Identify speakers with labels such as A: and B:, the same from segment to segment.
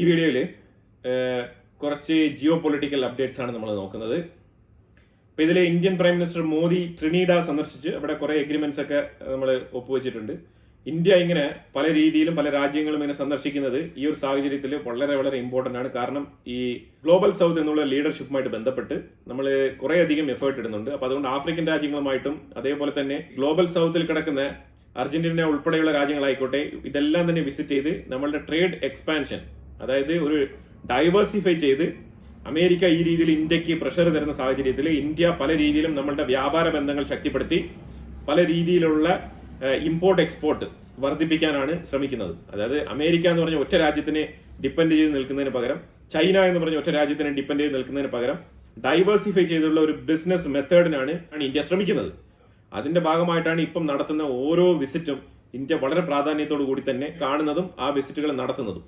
A: വീഡിയോയിൽ കുറച്ച് geo political updates ആണ് നമ്മൾ നോക്കുന്നത്. അപ്പോൾ ഇതിൽ ഇന്ത്യൻ പ്രൈം മിനിസ്റ്റർ മോദി ട്രിനിഡ സന്ദർശിച്ച് അവിടെ കുറേ എഗ്രിമെന്റ്സ് ഒക്കെ നമ്മൾ ഒപ്പുവെച്ചിട്ടുണ്ട്. ഇന്ത്യ ഇങ്ങനെ പല രീതിയിലും പല രാജ്യങ്ങളും ഇങ്ങനെ സന്ദർശിക്കുന്നത് ഈ ഒരു സാഹചര്യത്തിൽ വളരെ വളരെ ഇമ്പോർട്ടൻ്റ് ആണ്. കാരണം ഈ ഗ്ലോബൽ സൗത്ത് എന്നുള്ള ലീഡർഷിപ്പുമായിട്ട് ബന്ധപ്പെട്ട് നമ്മൾ കുറേ അധികം എഫേർട്ട് ഇടുന്നുണ്ട്. അപ്പോൾ അതുകൊണ്ട് ആഫ്രിക്കൻ രാജ്യങ്ങളുമായിട്ടും അതേപോലെ തന്നെ ഗ്ലോബൽ സൗത്തിൽ കിടക്കുന്ന അർജന്റീന ഉൾപ്പെടെയുള്ള രാജ്യങ്ങളായിക്കോട്ടെ, ഇതെല്ലാം തന്നെ വിസിറ്റ് ചെയ്ത് നമ്മളുടെ ട്രേഡ് എക്സ്പാൻഷൻ, അതായത് ഒരു ഡൈവേഴ്സിഫൈ ചെയ്ത് അമേരിക്ക ഈ രീതിയിൽ ഇന്ത്യക്ക് പ്രഷർ തരുന്ന സാഹചര്യത്തിൽ ഇന്ത്യ പല രീതിയിലും നമ്മളുടെ വ്യാപാര ബന്ധങ്ങൾ ശക്തിപ്പെടുത്തി പല രീതിയിലുള്ള ഇമ്പോർട്ട് എക്സ്പോർട്ട് വർദ്ധിപ്പിക്കാനാണ് ശ്രമിക്കുന്നത്. അതായത് അമേരിക്ക എന്ന് പറഞ്ഞ ഒറ്റ രാജ്യത്തിനെ ഡിപ്പെൻഡ് ചെയ്ത് നിൽക്കുന്നതിന് പകരം, ചൈന എന്ന് പറഞ്ഞ ഒറ്റ രാജ്യത്തിനെ ഡിപ്പെൻഡ് ചെയ്ത് നിൽക്കുന്നതിന് പകരം ഡൈവേഴ്സിഫൈ ചെയ്തുള്ള ഒരു ബിസിനസ് മെത്തേഡിനാണ് ഇന്ത്യ ശ്രമിക്കുന്നത്. അതിന്റെ ഭാഗമായിട്ടാണ് ഇപ്പം നടത്തുന്ന ഓരോ വിസിറ്റും ഇന്ത്യ വളരെ പ്രാധാന്യത്തോടു കൂടി തന്നെ കാണുന്നതും ആ വിസിറ്റുകൾ നടത്തുന്നതും.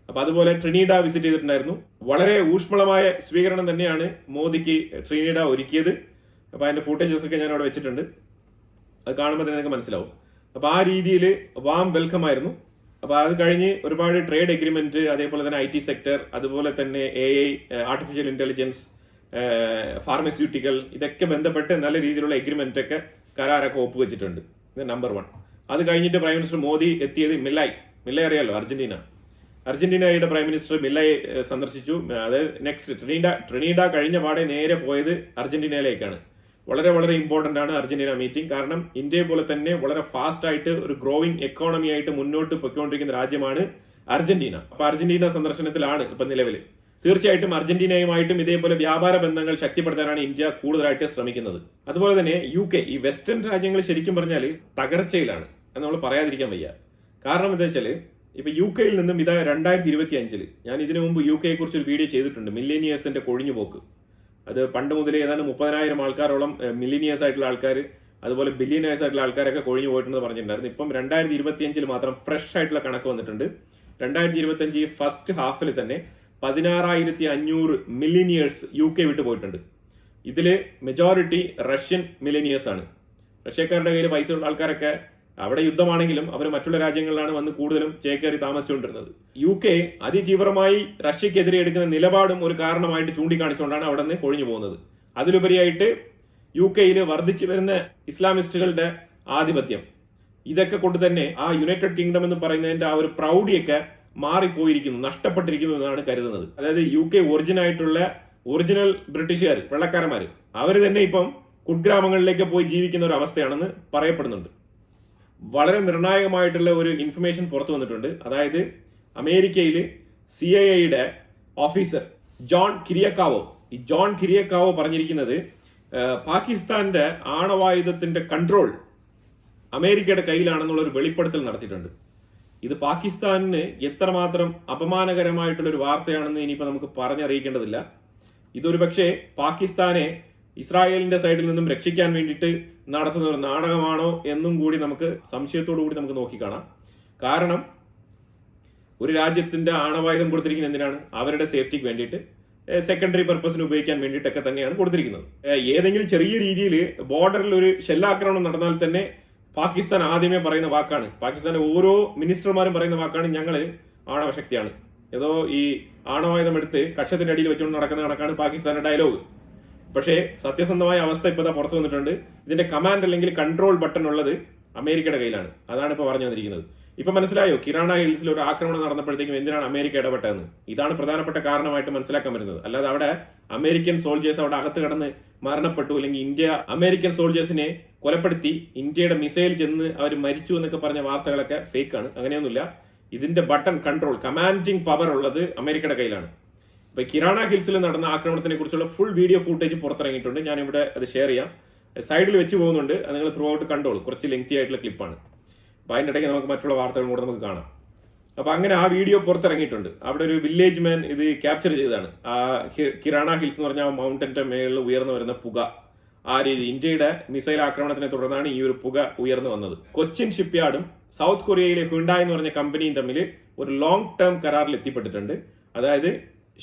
A: അപ്പൊ അതുപോലെ ട്രിനിഡ വിസിറ്റ് ചെയ്തിട്ടുണ്ടായിരുന്നു. വളരെ ഊഷ്മളമായ സ്വീകരണം തന്നെയാണ് മോദിക്ക് ട്രിനിഡ ഒരുക്കിയത്. അപ്പൊ അതിന്റെ ഫൂട്ടേജസ് ഒക്കെ ഞാൻ അവിടെ വെച്ചിട്ടുണ്ട്, അത് കാണുമ്പോൾ തന്നെ നിങ്ങൾക്ക് മനസ്സിലാവും. അപ്പൊ ആ രീതിയിൽ വാം വെൽക്കം ആയിരുന്നു. അപ്പൊ അത് കഴിഞ്ഞ് ഒരുപാട് ട്രേഡ് എഗ്രിമെന്റ്, അതേപോലെ തന്നെ IT സെക്ടർ, അതുപോലെ തന്നെ AI, ആർട്ടിഫിഷ്യൽ ഇന്റലിജൻസ്, ഫാർമസ്യൂട്ടിക്കൽ, ഇതൊക്കെ ബന്ധപ്പെട്ട് നല്ല രീതിയിലുള്ള എഗ്രിമെന്റ് ഒക്കെ കരാറൊക്കെ ഒപ്പുവെച്ചിട്ടുണ്ട്. ഇത് നമ്പർ 1. അത് കഴിഞ്ഞിട്ട് പ്രൈം മിനിസ്റ്റർ മോദി എത്തിയത് മില്ലൈ അറിയാലോ, അർജന്റീനയുടെ പ്രൈം മിനിസ്റ്റർ മില്ലൈ സന്ദർശിച്ചു. അതായത് നെക്സ്റ്റ് ട്രിനിഡ കഴിഞ്ഞ പാടെ നേരെ പോയത് അർജന്റീനയിലേക്കാണ്. വളരെ വളരെ ഇമ്പോർട്ടന്റ് ആണ് അർജന്റീന മീറ്റിംഗ്. കാരണം ഇന്ത്യയെ പോലെ തന്നെ വളരെ ഫാസ്റ്റ് ആയിട്ട് ഒരു ഗ്രോയിങ് എക്കോണമി ആയിട്ട് മുന്നോട്ട് പൊയ്ക്കൊണ്ടിരിക്കുന്ന രാജ്യമാണ് അർജന്റീന. അപ്പൊ അർജന്റീന സന്ദർശനത്തിലാണ് ഇപ്പൊ നിലവിൽ. തീർച്ചയായിട്ടും അർജന്റീനയുമായിട്ടും ഇതേപോലെ വ്യാപാര ബന്ധങ്ങൾ ശക്തിപ്പെടുത്താനാണ് ഇന്ത്യ കൂടുതലായിട്ട് ശ്രമിക്കുന്നത്. അതുപോലെ തന്നെ UK, ഈ വെസ്റ്റേൺ രാജ്യങ്ങൾ ശരിക്കും പറഞ്ഞാൽ തകർച്ചയിലാണ് എന്ന് നമ്മൾ പറയാതിരിക്കാൻ വയ്യ. കാരണം എന്താ വെച്ചാൽ ഇപ്പൊ UK നിന്നും ഇതാ 2025 ഞാൻ ഇതിനു മുമ്പ് UK കുറിച്ച് ഒരു വീഡിയോ ചെയ്തിട്ടുണ്ട്, മില്ലേനിയേഴ്സിന്റെ കൊഴിഞ്ഞുപോക്ക്. അത് പണ്ട് മുതലേ ഏതാണ്ട് 30,000 ആൾക്കാരോളം മില്ലേനിയേഴ്സ് ആയിട്ടുള്ള ആൾക്കാർ, അതുപോലെ ബില്യനേഴ്സ് ആയിട്ടുള്ള ആൾക്കാരൊക്കെ കൊഴിഞ്ഞു പോയിട്ടുണ്ടെന്ന് പറഞ്ഞിട്ടുണ്ടായിരുന്നു. ഇപ്പം 2025 മാത്രം ഫ്രഷ് ആയിട്ടുള്ള കണക്ക് വന്നിട്ടുണ്ട്. 2025 ഫസ്റ്റ് ഹാഫിൽ തന്നെ 16,500 മില്ലേനിയേഴ്സ് UK വിട്ടു പോയിട്ടുണ്ട്. ഇതിൽ മെജോറിറ്റി റഷ്യൻ മില്ലേനിയേഴ്സ് ആണ്. റഷ്യക്കാരുടെ കയ്യിൽ പൈസ ഉള്ള ആൾക്കാരൊക്കെ അവിടെ യുദ്ധമാണെങ്കിലും അവർ മറ്റുള്ള രാജ്യങ്ങളിലാണ് വന്ന് കൂടുതലും ചേക്കേറി താമസിച്ചുകൊണ്ടിരുന്നത്. UK അതിതീവ്രമായി റഷ്യക്കെതിരെ എടുക്കുന്ന നിലപാടും ഒരു കാരണമായിട്ട് ചൂണ്ടിക്കാണിച്ചുകൊണ്ടാണ് അവിടെ നിന്ന് കൊഴിഞ്ഞു പോകുന്നത്. അതിലുപരിയായിട്ട് UK വർദ്ധിച്ചു വരുന്ന ഇസ്ലാമിസ്റ്റുകളുടെ ആധിപത്യം, ഇതൊക്കെ കൊണ്ട് തന്നെ ആ യുണൈറ്റഡ് കിങ്ഡം എന്ന് പറയുന്നതിന്റെ ആ ഒരു പ്രൗഢിയൊക്കെ മാറിപ്പോയിരിക്കുന്നു, നഷ്ടപ്പെട്ടിരിക്കുന്നു എന്നാണ് കരുതുന്നത്. അതായത് UK ഒറിജിനൽ ബ്രിട്ടീഷുകാർ, വെള്ളക്കാരന്മാർ, അവർ തന്നെ ഇപ്പം കുഗ്രാമങ്ങളിലേക്ക് പോയി ജീവിക്കുന്ന ഒരു അവസ്ഥയാണെന്ന് പറയപ്പെടുന്നുണ്ട്. വളരെ നിർണായകമായിട്ടുള്ള ഒരു ഇൻഫർമേഷൻ പുറത്തു വന്നിട്ടുണ്ട്. അതായത് അമേരിക്കയിൽ CIA ഓഫീസർ ജോൺ കിരിയക്കാവോ പറഞ്ഞിരിക്കുന്നത് പാകിസ്ഥാന്റെ ആണവായുധത്തിന്റെ കൺട്രോൾ അമേരിക്കയുടെ കയ്യിലാണെന്നുള്ള ഒരു വെളിപ്പെടുത്തൽ നടത്തിയിട്ടുണ്ട്. ഇത് പാകിസ്ഥാനിന് എത്രമാത്രം അപമാനകരമായിട്ടുള്ള ഒരു വാർത്തയാണെന്ന് ഇനിയിപ്പോൾ നമുക്ക് പറഞ്ഞറിയിക്കേണ്ടതില്ല. ഇതൊരു പക്ഷേ പാകിസ്ഥാനെ ഇസ്രായേലിന്റെ സൈഡിൽ നിന്നും രക്ഷിക്കാൻ വേണ്ടിയിട്ട് നടത്തുന്ന ഒരു നാടകമാണോ എന്നും കൂടി നമുക്ക് സംശയത്തോടു കൂടി നമുക്ക് നോക്കിക്കാണാം. കാരണം ഒരു രാജ്യത്തിന്റെ ആണവായുധം കൊടുത്തിരിക്കുന്നത് എന്തിനാണ്? അവരുടെ സേഫ്റ്റിക്ക് വേണ്ടിയിട്ട്, സെക്കൻഡറി പർപ്പസിന് ഉപയോഗിക്കാൻ വേണ്ടിയിട്ടൊക്കെ തന്നെയാണ് കൊടുത്തിരിക്കുന്നത്. ഏതെങ്കിലും ചെറിയ രീതിയിൽ ബോർഡറിൽ ഒരു ഷെല്ലാക്രമണം നടന്നാൽ തന്നെ പാകിസ്ഥാൻ ആദ്യമേ പറയുന്ന വാക്കാണ്, പാകിസ്ഥാന്റെ ഓരോ മിനിസ്റ്റർമാരും പറയുന്ന വാക്കാണ്, ഞങ്ങൾ ആണവശക്തിയാണ്. ഏതോ ഈ ആണവായുധം എടുത്ത് കക്ഷത്തിന്റെ അടിയിൽ വെച്ചുകൊണ്ട് നടക്കുന്ന കണക്കാണ് പാകിസ്ഥാന്റെ ഡയലോഗ്. പക്ഷേ സത്യസന്ധമായ അവസ്ഥ ഇപ്പോൾ പുറത്തു വന്നിട്ടുണ്ട്. ഇതിന്റെ കമാൻഡ് അല്ലെങ്കിൽ കൺട്രോൾ ബട്ടൺ ഉള്ളത് അമേരിക്കയുടെ കയ്യിലാണ്. അതാണ് ഇപ്പോൾ പറഞ്ഞു വന്നിരിക്കുന്നത്. ഇപ്പൊ മനസ്സിലായോ കിരാണ ഹിൽസിൽ ഒരു ആക്രമണം നടന്നപ്പോഴത്തേക്കും എന്തിനാണ് അമേരിക്ക ഇടപെട്ടതെന്ന്? ഇതാണ് പ്രധാനപ്പെട്ട കാരണമായിട്ട് മനസ്സിലാക്കാൻ വരുന്നത്. അല്ലാതെ അവിടെ അമേരിക്കൻ സോൾജേഴ്സ് അവിടെ അകത്ത് കടന്ന് മരണപ്പെട്ടു, അല്ലെങ്കിൽ ഇന്ത്യ അമേരിക്കൻ സോൾജേഴ്സിനെ കൊലപ്പെടുത്തി ഇന്ത്യയുടെ മിസൈൽ ചെന്ന് അവർ മരിച്ചു എന്നൊക്കെ പറഞ്ഞ വാർത്തകളൊക്കെ ഫേക്ക് ആണ്. അങ്ങനെയൊന്നുമില്ല. ഇതിന്റെ ബട്ടൺ കൺട്രോൾ, കമാൻഡിങ് പവർ ഉള്ളത് അമേരിക്കയുടെ കയ്യിലാണ്. ഇപ്പൊ കിരാണ ഹിൽസിൽ നടന്ന ആക്രമണത്തിനെ കുറിച്ചുള്ള ഫുൾ വീഡിയോ ഫൂട്ടേജ് പുറത്തിറങ്ങിയിട്ടുണ്ട്. ഞാൻ ഇവിടെ അത് ഷെയർ ചെയ്യാം. സൈഡിൽ വെച്ച് പോകുന്നുണ്ട്, അത് നിങ്ങൾ ത്രൂ ഔട്ട് കണ്ടോളൂ. കുറച്ച് ലെങ്തി ആയിട്ടുള്ള ക്ലിപ്പാണ്. അപ്പൊ അതിൻ്റെ ഇടയ്ക്ക് നമുക്ക് മറ്റുള്ള വാർത്തകളും കൂടെ നമുക്ക് കാണാം. അപ്പൊ അങ്ങനെ ആ വീഡിയോ പുറത്തിറങ്ങിയിട്ടുണ്ട്. അവിടെ ഒരു വില്ലേജ് മാൻ ഇത് ക്യാപ്ചർ ചെയ്തതാണ്. ആ കിരാണ ഹിൽസ് എന്ന് പറഞ്ഞ മൗണ്ടന്റെ മേളിൽ ഉയർന്നു വരുന്ന പുക, ആ രീതി ഇന്ത്യയുടെ മിസൈൽ ആക്രമണത്തിനെ തുടർന്നാണ് ഈ ഒരു പുക ഉയർന്നു വന്നത്. കൊച്ചിൻ ഷിപ്പ്യാർഡും സൗത്ത് കൊറിയയിലെ ഹുണ്ടായ് എന്ന് പറഞ്ഞ കമ്പനിയും തമ്മിൽ ഒരു ലോങ് ടേം കരാറിൽ എത്തിപ്പെട്ടിട്ടുണ്ട്. അതായത്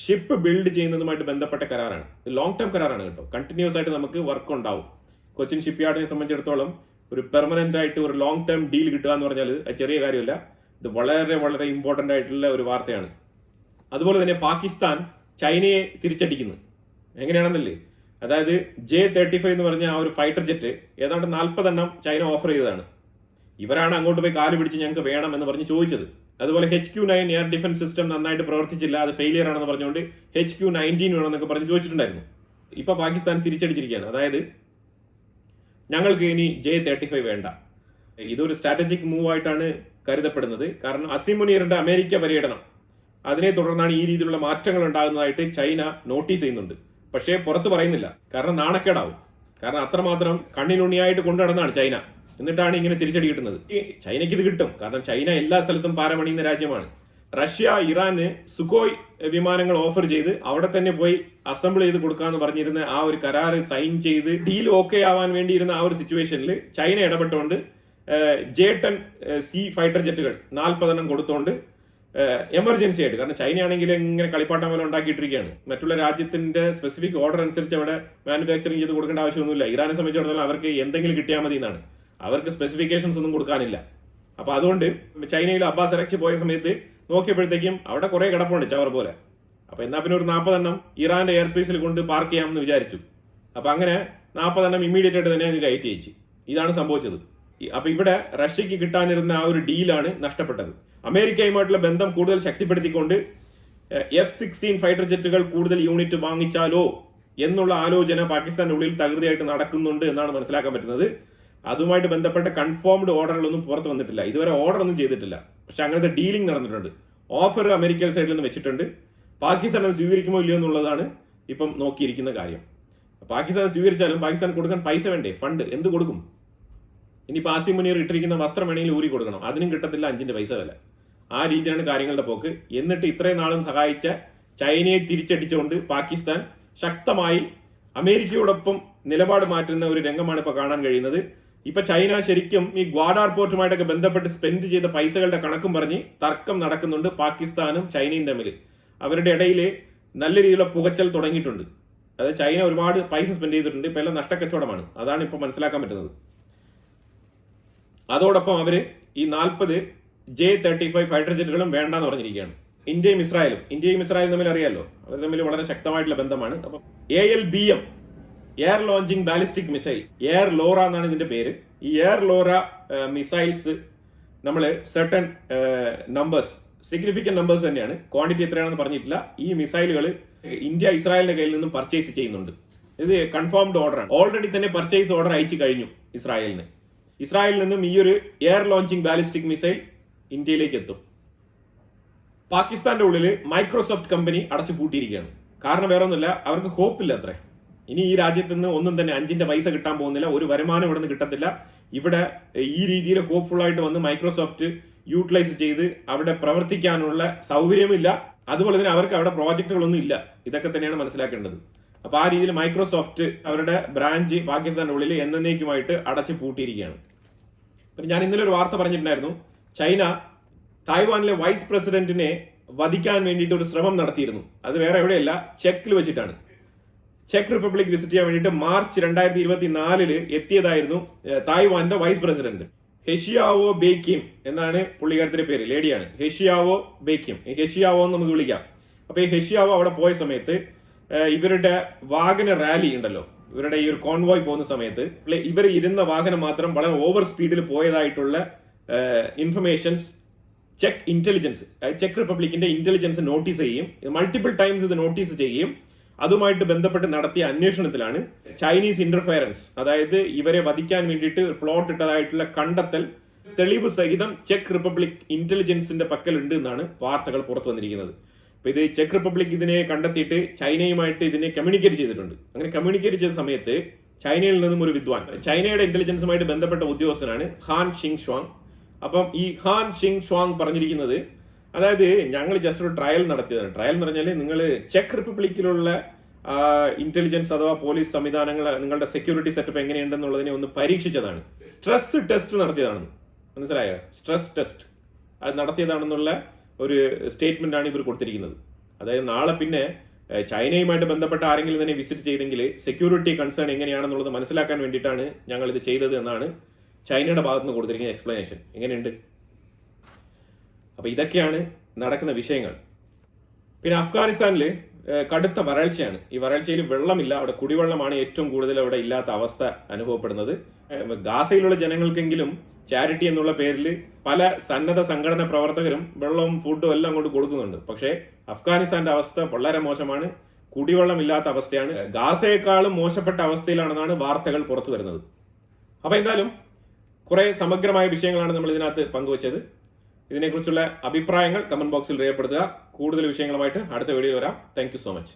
A: ഷിപ്പ് ബിൽഡ് ചെയ്യുന്നതുമായിട്ട് ബന്ധപ്പെട്ട കരാറാണ്. ലോങ് ടേം കരാറാണ് കേട്ടോ. കണ്ടിന്യൂസ് ആയിട്ട് നമുക്ക് വർക്ക് ഉണ്ടാവും. കൊച്ചിൻ ഷിപ്പ്യാർഡിനെ സംബന്ധിച്ചിടത്തോളം ഒരു പെർമനന്റ് ആയിട്ട് ഒരു ലോങ് ടേം ഡീൽ കിട്ടുക എന്ന് പറഞ്ഞാൽ അത് ചെറിയ കാര്യമല്ല. ഇത് വളരെ വളരെ ഇമ്പോർട്ടന്റ് ആയിട്ടുള്ള ഒരു വാർത്തയാണ്. അതുപോലെ തന്നെ പാകിസ്ഥാൻ ചൈനയെ തിരിച്ചടിക്കുന്നു. എങ്ങനെയാണെന്നല്ലേ, അതായത് J-35 എന്ന് പറഞ്ഞ ആ ഒരു ഫൈറ്റർ ജെറ്റ് ഏതാണ്ട് 40 എണ്ണം ചൈന ഓഫർ ചെയ്തതാണ്. ഇവരാണ് അങ്ങോട്ട് പോയി കാല് പിടിച്ച് ഞങ്ങൾക്ക് വേണം എന്ന് പറഞ്ഞ് ചോദിച്ചത്. അതുപോലെ HQ-9 എയർ ഡിഫൻസ് സിസ്റ്റം നന്നായിട്ട് പ്രവർത്തിച്ചില്ല, അത് ഫെയിലിയർ ആണെന്ന് പറഞ്ഞുകൊണ്ട് HQ-19 വേണമെന്നൊക്കെ പറഞ്ഞ് ചോദിച്ചിട്ടുണ്ടായിരുന്നു. ഇപ്പൊ പാകിസ്ഥാൻ തിരിച്ചടിച്ചിരിക്കുകയാണ്. അതായത് ഞങ്ങൾക്ക് ഇനി J-35 വേണ്ട. ഇതൊരു സ്ട്രാറ്റജിക് മൂവ് ആയിട്ടാണ് കരുതപ്പെടുന്നത്. കാരണം അസിം മുനീറിന്റെ അമേരിക്ക പര്യടനം, അതിനെ തുടർന്നാണ് ഈ രീതിയിലുള്ള മാറ്റങ്ങൾ ഉണ്ടാകുന്നതായിട്ട് ചൈന നോട്ടീസ് ചെയ്യുന്നുണ്ട്. പക്ഷേ പുറത്ത് പറയുന്നില്ല, കാരണം നാണക്കേടാവും. കാരണം അത്രമാത്രം കണ്ണിനുണ്ണിയായിട്ട് കൊണ്ടു നടന്നാണ് ചൈന. എന്നിട്ടാണ് ഇങ്ങനെ തിരിച്ചടി കിട്ടുന്നത്. ചൈനയ്ക്ക് ഇത് കിട്ടും, കാരണം ചൈന എല്ലാ സ്ഥലത്തും പാരമണിയുന്ന രാജ്യമാണ്. റഷ്യ ഇറാന് സുഖോയ് വിമാനങ്ങൾ ഓഫർ ചെയ്ത് അവിടെ തന്നെ പോയി അസംബിൾ ചെയ്ത് കൊടുക്കാന്ന് പറഞ്ഞിരുന്ന ആ ഒരു കരാർ സൈൻ ചെയ്ത് ഡീൽ ഓക്കെ ആവാൻ വേണ്ടിയിരുന്ന ആ ഒരു സിറ്റുവേഷനിൽ ചൈന ഇടപെട്ടുകൊണ്ട് J-10 സി ഫൈറ്റർ ജെറ്റുകൾ 40 എണ്ണം കൊടുത്തുകൊണ്ട് എമർജൻസി ആയിട്ട്, കാരണം ചൈന ആണെങ്കിൽ ഇങ്ങനെ കളിപ്പാട്ടം പോലെ ഉണ്ടാക്കിയിട്ടിരിക്കുകയാണ്. മറ്റുള്ള രാജ്യത്തിന്റെ സ്പെസിഫിക് ഓർഡർ അനുസരിച്ച് അവിടെ മാനുഫാക്ചറിങ് ചെയ്ത് കൊടുക്കേണ്ട ആവശ്യമൊന്നുമില്ല. ഇറാനെ സംബന്ധിച്ചിടത്തോളം അവർക്ക് എന്തെങ്കിലും കിട്ടിയാൽ മതി എന്നാണ്, അവർക്ക് സ്പെസിഫിക്കേഷൻസ് ഒന്നും കൊടുക്കാനില്ല. അപ്പൊ അതുകൊണ്ട് ചൈനയിൽ അബ്ബാസ് അരക്ചി പോയ സമയത്ത് നോക്കിയപ്പോഴത്തേക്കും അവിടെ കുറെ കിടപ്പുണ്ട് ചവർ പോലെ. അപ്പൊ എന്നാ പിന്നെ ഒരു 40 എണ്ണം ഇറാന്റെ എയർ സ്പേസിൽ കൊണ്ട് പാർക്ക് ചെയ്യാമെന്ന് വിചാരിച്ചു. അപ്പൊ അങ്ങനെ 40 എണ്ണം ഇമ്മീഡിയറ്റ് ആയിട്ട് തന്നെ അങ്ങ് കയറ്റി അയച്ചു. ഇതാണ് സംഭവിച്ചത്. അപ്പൊ ഇവിടെ റഷ്യക്ക് കിട്ടാനിരുന്ന ആ ഒരു ഡീലാണ് നഷ്ടപ്പെട്ടത്. അമേരിക്കയുമായിട്ടുള്ള ബന്ധം കൂടുതൽ ശക്തിപ്പെടുത്തിക്കൊണ്ട് F-16 ഫൈറ്റർ ജെറ്റുകൾ കൂടുതൽ യൂണിറ്റ് വാങ്ങിച്ചാലോ എന്നുള്ള ആലോചന പാകിസ്ഥാന്റെ ഉള്ളിൽ തകൃതിയായിട്ട് നടക്കുന്നുണ്ട് എന്നാണ് മനസ്സിലാക്കാൻ പറ്റുന്നത്. അതുമായിട്ട് ബന്ധപ്പെട്ട കൺഫേംഡ് ഓർഡറുകളൊന്നും പുറത്ത് വന്നിട്ടില്ല. ഇതുവരെ ഓർഡർ ഒന്നും ചെയ്തിട്ടില്ല. പക്ഷെ അങ്ങനത്തെ ഡീലിംഗ് നടന്നിട്ടുണ്ട്. ഓഫർ അമേരിക്കൻ സൈഡിൽ നിന്ന് വെച്ചിട്ടുണ്ട്. പാകിസ്ഥാൻ അത് സ്വീകരിക്കുമോ ഇല്ലയോ എന്നുള്ളതാണ് ഇപ്പം നോക്കിയിരിക്കുന്ന കാര്യം. പാകിസ്ഥാൻ സ്വീകരിച്ചാലും പാകിസ്ഥാൻ കൊടുക്കാൻ പൈസ വേണ്ടേ, ഫണ്ട് എന്ത് കൊടുക്കും? ഇനിയിപ്പോൾ ആസിം മുനീർ ഇട്ടിരിക്കുന്ന വസ്ത്രം വേണമെങ്കിൽ ഊരി കൊടുക്കണം, അതിനും കിട്ടത്തില്ല 5 പൈസ വില. ആ രീതിയാണ് കാര്യങ്ങളുടെ പോക്ക്. എന്നിട്ട് ഇത്രയും നാളും സഹായിച്ച ചൈനയെ തിരിച്ചടിച്ചുകൊണ്ട് പാകിസ്ഥാൻ ശക്തമായി അമേരിക്കയോടൊപ്പം നിലപാട് മാറ്റുന്ന ഒരു രംഗമാണ് ഇപ്പോൾ കാണാൻ കഴിയുന്നത്. ഇപ്പൊ ചൈന ശരിക്കും ഈ ഗ്വാഡാർ പോർട്ടുമായിട്ടൊക്കെ ബന്ധപ്പെട്ട് സ്പെൻഡ് ചെയ്ത പൈസകളുടെ കണക്കും പറഞ്ഞ് തർക്കം നടക്കുന്നുണ്ട് പാകിസ്ഥാനും ചൈനയും തമ്മിൽ. അവരുടെ ഇടയിൽ നല്ല രീതിയിലുള്ള പുകച്ചൽ തുടങ്ങിയിട്ടുണ്ട്. അതായത് ചൈന ഒരുപാട് പൈസ സ്പെൻഡ് ചെയ്തിട്ടുണ്ട്, ഇപ്പൊ എല്ലാം നഷ്ടക്കച്ചവടമാണ്. അതാണ് ഇപ്പൊ മനസ്സിലാക്കാൻ പറ്റുന്നത്. അതോടൊപ്പം അവര് ഈ 40 J-35 ഫൈറ്റർ ജെറ്റുകളും വേണ്ടാന്ന് പറഞ്ഞിരിക്കുകയാണ്. ഇന്ത്യയും ഇസ്രായേലും തമ്മിൽ അറിയാലോ, അവർ തമ്മിൽ വളരെ ശക്തമായിട്ടുള്ള ബന്ധമാണ്. അപ്പം ALBM air launching ballistic missile, air LORA എന്നാണ് ഇതിന്റെ പേര്. ഈ എയർ ലോറ മിസൈൽസ് നമ്മൾ സർട്ടൻ നമ്പേഴ്സ്, സിഗ്നിഫിക്കന്റ് നമ്പേഴ്സ് തന്നെയാണ്, ക്വാണ്ടിറ്റി എത്രയാണെന്ന് പറഞ്ഞിട്ടില്ല. ഈ മിസൈലുകൾ ഇന്ത്യ ഇസ്രായേലിന്റെ കയ്യിൽ നിന്നും പർച്ചേസ് ചെയ്യുന്നുണ്ട്. ഇത് കൺഫേംഡ് ഓർഡറാണ്. ഓൾറെഡി തന്നെ പർച്ചേസ് ഓർഡർ അയച്ചു കഴിഞ്ഞു ഇസ്രായേലിന്. ഇസ്രായേലിൽ നിന്നും ഈ ഒരു എയർ ലോഞ്ചിങ് ബാലിസ്റ്റിക് മിസൈൽ ഇന്ത്യയിലേക്ക് എത്തും. പാകിസ്ഥാന്റെ ഉള്ളിൽ മൈക്രോസോഫ്റ്റ് കമ്പനി അടച്ചു പൂട്ടിയിരിക്കുകയാണ്. കാരണം വേറെ ഒന്നുമില്ല, അവർക്ക് ഹോപ്പില്ല അത്രേ. ഇനി ഈ രാജ്യത്ത് നിന്ന് ഒന്നും തന്നെ 5 പൈസ കിട്ടാൻ പോകുന്നില്ല, ഒരു വരുമാനം ഇവിടെ നിന്ന് കിട്ടത്തില്ല. ഇവിടെ ഈ രീതിയിൽ ഹോപ്പ്ഫുൾ ആയിട്ട് വന്ന് മൈക്രോസോഫ്റ്റ് യൂട്ടിലൈസ് ചെയ്ത് അവിടെ പ്രവർത്തിക്കാനുള്ള സൗകര്യമില്ല. അതുപോലെ തന്നെ അവർക്ക് അവിടെ പ്രോജക്റ്റുകളൊന്നും ഇല്ല. ഇതൊക്കെ തന്നെയാണ് മനസ്സിലാക്കേണ്ടത്. അപ്പൊ ആ രീതിയിൽ മൈക്രോസോഫ്റ്റ് അവരുടെ ബ്രാഞ്ച് പാകിസ്ഥാന്റെ ഉള്ളിൽ എന്നേക്കുമായിട്ട് അടച്ചു പൂട്ടിയിരിക്കുകയാണ്. ഞാൻ ഇന്നലെ ഒരു വാർത്ത പറഞ്ഞിട്ടുണ്ടായിരുന്നു, ചൈന തായ്വാനിലെ വൈസ് പ്രസിഡന്റിനെ വധിക്കാൻ വേണ്ടിയിട്ട് ഒരു ശ്രമം നടത്തിയിരുന്നു. അത് വേറെ എവിടെയല്ല, ചെക്കിൽ വെച്ചിട്ടാണ്. ചെക്ക് റിപ്പബ്ലിക് വിസിറ്റ് ചെയ്യാൻ വേണ്ടിയിട്ട് മാർച്ച് 2024 എത്തിയതായിരുന്നു തായ്വാന്റെ വൈസ് പ്രസിഡന്റ്. ഹെഷിയാവോ ബേക്കിം എന്നാണ് പുള്ളിക്കാരത്തിന്റെ പേര്, ലേഡിയാണ്. ഹെഷിയാവോ ബേക്കിം, ഹെഷിയാവോ എന്ന് നമുക്ക് വിളിക്കാം. അപ്പൊ ഈ ഹെഷിയാവോ അവിടെ പോയ സമയത്ത് ഇവരുടെ വാഹന റാലി ഉണ്ടല്ലോ, ഇവരുടെ ഈ ഒരു കോൺവോയ് പോകുന്ന സമയത്ത് ഇവർ ഇരുന്ന വാഹനം മാത്രം വളരെ ഓവർ സ്പീഡിൽ പോയതായിട്ടുള്ള ഇൻഫർമേഷൻസ് ചെക്ക് റിപ്പബ്ലിക്കിന്റെ ഇന്റലിജൻസ് നോട്ടീസ് ചെയ്യും. മൾട്ടിപ്പിൾ ടൈംസ് ഇത് നോട്ടീസ് ചെയ്യും. അതുമായിട്ട് ബന്ധപ്പെട്ട് നടത്തിയ അന്വേഷണത്തിലാണ് ചൈനീസ് ഇന്റർഫയറൻസ്, അതായത് ഇവരെ വധിക്കാൻ വേണ്ടിയിട്ട് പ്ലോട്ട് ഇട്ടതായിട്ടുള്ള കണ്ടെത്തൽ തെളിവ് സഹിതം ചെക്ക് റിപ്പബ്ലിക് ഇന്റലിജൻസിന്റെ പക്കലുണ്ട് എന്നാണ് വാർത്തകൾ പുറത്തു വന്നിരിക്കുന്നത്. അപ്പൊ ഇത് ചെക്ക് റിപ്പബ്ലിക് ഇതിനെ കണ്ടെത്തിയിട്ട് ചൈനയുമായിട്ട് ഇതിനെ കമ്മ്യൂണിക്കേറ്റ് ചെയ്തിട്ടുണ്ട്. അങ്ങനെ കമ്മ്യൂണിക്കേറ്റ് ചെയ്ത സമയത്ത് ചൈനയിൽ നിന്നും ഒരു വിദ്വാൻ, ചൈനയുടെ ഇന്റലിജൻസുമായിട്ട് ബന്ധപ്പെട്ട ഉദ്യോഗസ്ഥനാണ് ഹാൻ ഷിങ് ഷ്വാങ്. അപ്പം ഈ ഹാൻ ഷിങ് ഷ്വാങ് പറഞ്ഞിരിക്കുന്നത്, അതായത് ഞങ്ങൾ ജസ്റ്റ് ഒരു ട്രയൽ നടത്തിയതാണ്. ട്രയൽ എന്ന് പറഞ്ഞാൽ നിങ്ങൾ ചെക്ക് റിപ്പബ്ലിക്കിലുള്ള ഇന്റലിജൻസ് അഥവാ പോലീസ് സംവിധാനങ്ങൾ, നിങ്ങളുടെ സെക്യൂരിറ്റി സെറ്റപ്പ് എങ്ങനെയുണ്ടെന്നുള്ളതിനെ ഒന്ന് പരീക്ഷിച്ചതാണ്. സ്ട്രെസ് ടെസ്റ്റ് നടത്തിയതാണെന്ന് മനസ്സിലായോ? സ്ട്രെസ് ടെസ്റ്റ് അത് നടത്തിയതാണെന്നുള്ള ഒരു സ്റ്റേറ്റ്മെന്റ് ആണ് ഇവർ കൊടുത്തിരിക്കുന്നത്. അതായത് നാളെ പിന്നെ ചൈനയുമായിട്ട് ബന്ധപ്പെട്ട ആരെങ്കിലും തന്നെ വിസിറ്റ് ചെയ്തെങ്കിൽ സെക്യൂരിറ്റി കൺസേൺ എങ്ങനെയാണെന്നുള്ളത് മനസ്സിലാക്കാൻ വേണ്ടിയിട്ടാണ് ഞങ്ങൾ ഇത് ചെയ്തത് എന്നാണ് ചൈനയുടെ ഭാഗത്ത് നിന്ന് കൊടുത്തിരിക്കുന്ന എക്സ്പ്ലനേഷൻ. എങ്ങനെയുണ്ട്? അപ്പൊ ഇതൊക്കെയാണ് നടക്കുന്ന വിഷയങ്ങൾ. പിന്നെ അഫ്ഗാനിസ്ഥാനിൽ കടുത്ത വരൾച്ചയാണ്. ഈ വരൾച്ചയിൽ വെള്ളമില്ല, അവിടെ കുടിവെള്ളമാണ് ഏറ്റവും കൂടുതൽ അവിടെ ഇല്ലാത്ത അവസ്ഥ അനുഭവപ്പെടുന്നത്. ഗാസയിലുള്ള ജനങ്ങൾക്കെങ്കിലും ചാരിറ്റി എന്നുള്ള പേരിൽ പല സന്നദ്ധ സംഘടന പ്രവർത്തകരും വെള്ളവും ഫുഡും എല്ലാം കൊണ്ട് കൊടുക്കുന്നുണ്ട്. പക്ഷേ അഫ്ഗാനിസ്ഥാന്റെ അവസ്ഥ വളരെ മോശമാണ്, കുടിവെള്ളമില്ലാത്ത അവസ്ഥയാണ്. ഗാസയെക്കാളും മോശപ്പെട്ട അവസ്ഥയിലാണെന്നാണ് വാർത്തകൾ പുറത്തു വരുന്നത്. അപ്പൊ എന്തായാലും കുറെ സമഗ്രമായ വിഷയങ്ങളാണ് നമ്മൾ ഇതിനകത്ത് പങ്കുവച്ചത്. ഇതിനെക്കുറിച്ചുള്ള അഭിപ്രായങ്ങൾ കമന്റ് ബോക്സിൽ രേഖപ്പെടുത്തുക. കൂടുതൽ വിഷയങ്ങളുമായിട്ട് അടുത്ത വീഡിയോയിൽ വരാം. Thank you so much.